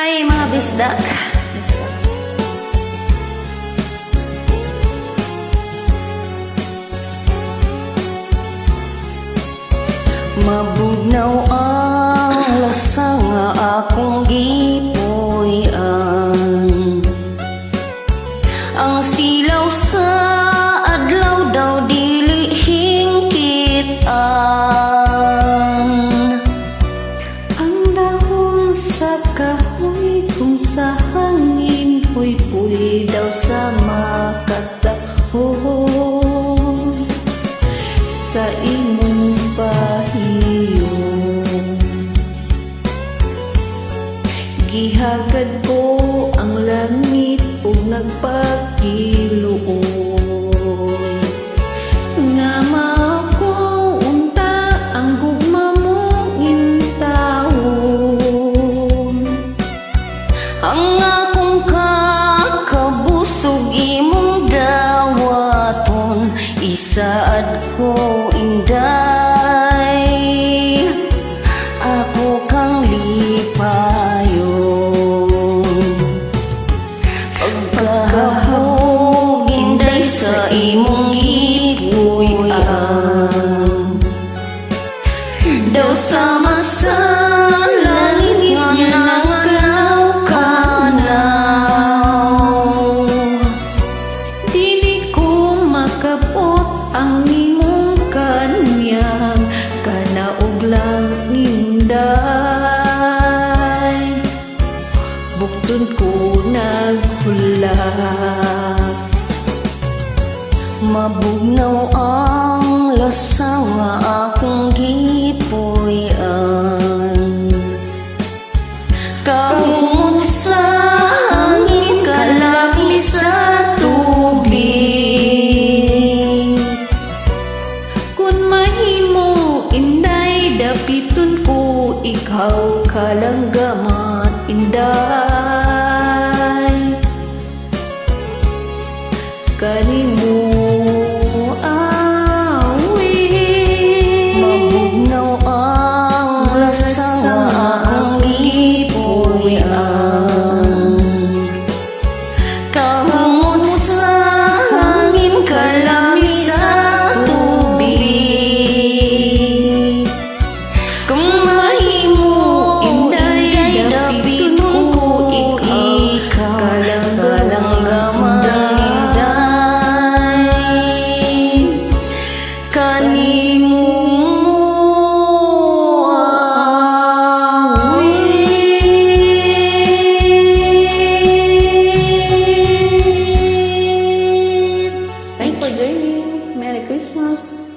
Hi mga bisdak. Mabugnaw ang lasa nga akong gipuy-an. Ang silaw sa adlaw daw dili hingkit-an. Ang dahon sa kahoy kung sa hangin puy-puy daw sa makatahon. Sa imong pahiyon gihagad ko ang langit ug nagpakiluoy nga mao unta ang gugma mong intawon. Ang akong kakabusog imong dawaton, isaad ko inday, ako kang lipayon. Pagkahawog inday sa imong gipuy-an, daw sama sa langit nga nangkanaw. Dili ko makapot ang imong kanyang kanaog lang inday. Bukton ko naghulak, mabugnaw ang lasa nga akong gipuy-an. Kahumot sa hangin, kalami sa tubig. Kung mahimo inday, dapiton ko ikaw kalanggamat inday. Kanimo awit, mabugnaw ang lasa nga akong gipuy-an. Kahumot sa hangin, kalami sa tubig. Kung mahimo inday, dapiton ko ikaw kalanggamat inday. Kanimo awit. Thank you for joining. Merry Christmas.